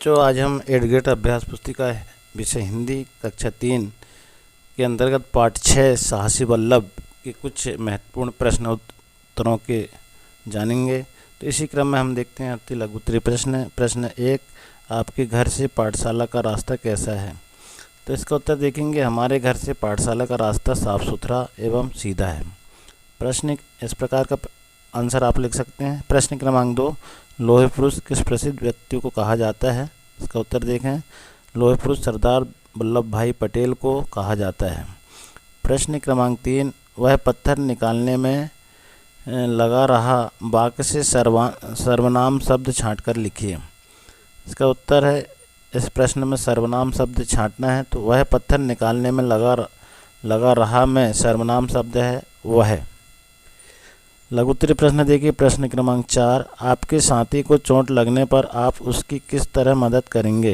बच्चों, आज हम 8th ग्रेड अभ्यास पुस्तिका विषय हिंदी कक्षा 3 के अंतर्गत पाठ 6 साहसी वल्लभ के कुछ महत्वपूर्ण प्रश्न उत्तरों के जानेंगे। तो इसी क्रम में हम देखते हैं अति लघु उत्तरीय प्रश्न 1, आपके घर से पाठशाला का रास्ता कैसा है। तो इसका उत्तर देखेंगे, हमारे घर से पाठशाला का रास्ता साफ सुथरा एवं सीधा है। प्रश्न इस प्रकार का आंसर आप लिख सकते हैं। प्रश्न क्रमांक 2, लोहे पुरुष किस प्रसिद्ध व्यक्ति को कहा जाता है। इसका उत्तर देखें, लोहे पुरुष सरदार वल्लभ भाई पटेल को कहा जाता है। प्रश्न क्रमांक 3, वह पत्थर निकालने में लगा रहा वाक्य से सर्वनाम शब्द छांटकर लिखिए। इसका उत्तर है, इस प्रश्न में सर्वनाम शब्द छांटना है तो वह पत्थर निकालने में लगा रहा में सर्वनाम शब्द है वह। लघु उत्तरीय प्रश्न देखिए। प्रश्न क्रमांक 4, आपके साथी को चोट लगने पर आप उसकी किस तरह मदद करेंगे।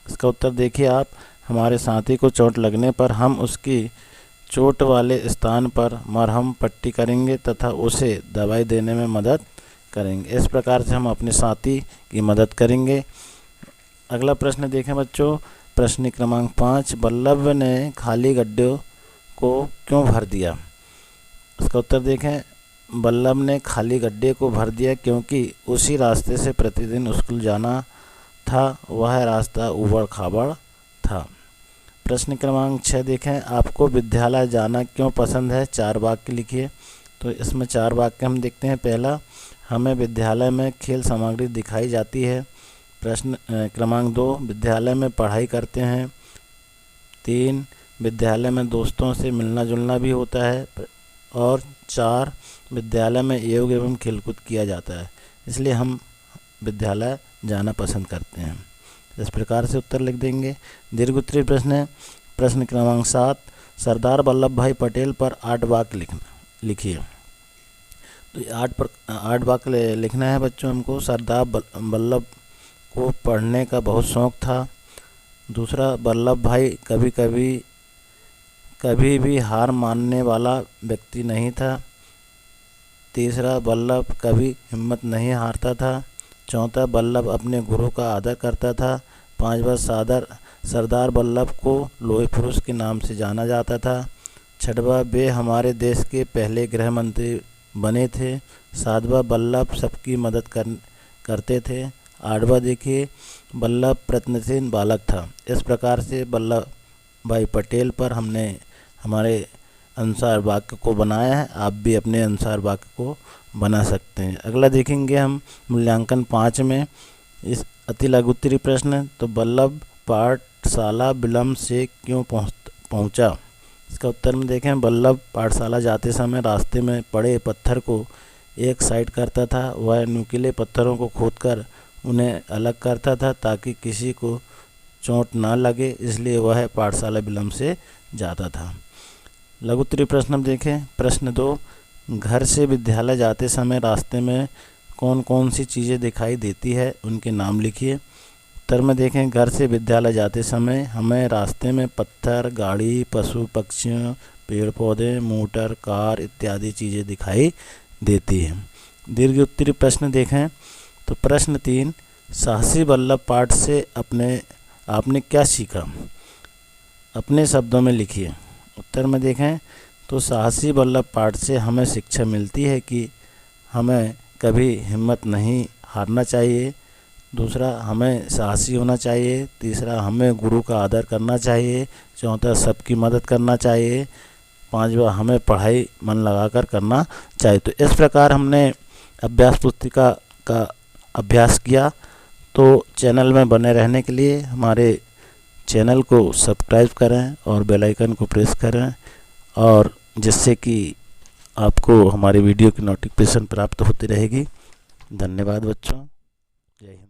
इसका उत्तर देखिए, आप हमारे साथी को चोट लगने पर हम उसकी चोट वाले स्थान पर मरहम पट्टी करेंगे तथा उसे दवाई देने में मदद करेंगे। इस प्रकार से हम अपने साथी की मदद करेंगे। अगला प्रश्न देखें बच्चों। प्रश्न क्रमांक 5, वल्लभ ने खाली गड्ढे को क्यों भर दिया। इसका उत्तर देखें, वल्लभ ने खाली गड्ढे को भर दिया क्योंकि उसी रास्ते से प्रतिदिन स्कूल जाना था, वह रास्ता ऊबड़ खाबड़ था। प्रश्न क्रमांक 6 देखें, आपको विद्यालय जाना क्यों पसंद है। 4 वाक्य लिखिए। तो इसमें 4 वाक्य हम देखते हैं। पहला, हमें विद्यालय में खेल सामग्री दिखाई जाती है। प्रश्न क्रमांक 2, विद्यालय में पढ़ाई करते हैं। 3, विद्यालय में दोस्तों से मिलना जुलना भी होता है। और 4, विद्यालय में योग एवं खेलकूद किया जाता है, इसलिए हम विद्यालय जाना पसंद करते हैं। इस प्रकार से उत्तर लिख देंगे। दीर्घ उत्तरीय प्रश्न है। प्रश्न क्रमांक 7, सरदार वल्लभ भाई पटेल पर 8 वाक्य लिखिए। तो 8 वाक्य लिखना है बच्चों हमको। सरदार वल्लभ को पढ़ने का बहुत शौक़ था। दूसरा, वल्लभ भाई कभी भी हार मानने वाला व्यक्ति नहीं था। तीसरा, वल्लभ कभी हिम्मत नहीं हारता था। चौथा, वल्लभ अपने गुरु का आदर करता था। 5वां, सरदार वल्लभ को लोहे पुरुष के नाम से जाना जाता था। 6वां, वे हमारे देश के पहले गृह मंत्री बने थे। 7वां, वल्लभ सबकी मदद करते थे। 8वां देखिए, वल्लभ प्रयत्नशील बालक था। इस प्रकार से वल्लभ भाई पटेल पर हमने हमारे अनुसार वाक्य को बनाया है। आप भी अपने अनुसार वाक्य को बना सकते हैं। अगला देखेंगे हम मूल्यांकन 5 में इस अति लघु उत्तरीय प्रश्न। तो वल्लभ पाठशाला विलंब से क्यों पहुंचा। इसका उत्तर में देखें, वल्लभ पाठशाला जाते समय रास्ते में पड़े पत्थर को एक साइड करता था। वह नुकीले पत्थरों को खोदकर उन्हें अलग करता था ताकि किसी को चोट ना लगे, इसलिए वह पाठशाला विलंब से जाता था। लघु उत्तरीय प्रश्न हम देखें। प्रश्न 2, घर से विद्यालय जाते समय रास्ते में कौन कौन सी चीज़ें दिखाई देती है, उनके नाम लिखिए। उत्तर में देखें, घर से विद्यालय जाते समय हमें रास्ते में पत्थर, गाड़ी, पशु पक्षियों, पेड़ पौधे, मोटर, कार इत्यादि चीज़ें दिखाई देती हैं। दीर्घ उत्तरीय प्रश्न देखें। तो प्रश्न 3, साहसी वल्लभ पाठ से आपने क्या सीखा, अपने शब्दों में लिखिए। उत्तर में देखें, तो साहसी वल्लभ पाठ से हमें शिक्षा मिलती है कि हमें कभी हिम्मत नहीं हारना चाहिए। दूसरा, हमें साहसी होना चाहिए। तीसरा, हमें गुरु का आदर करना चाहिए। चौथा, सबकी मदद करना चाहिए। 5वां, हमें पढ़ाई मन लगाकर करना चाहिए। तो इस प्रकार हमने अभ्यास पुस्तिका का अभ्यास किया। तो चैनल में बने रहने के लिए हमारे चैनल को सब्सक्राइब करें और बेल आइकन को प्रेस करें, और जिससे कि आपको हमारी वीडियो की नोटिफिकेशन प्राप्त होती रहेगी। धन्यवाद बच्चों। जय हिंद।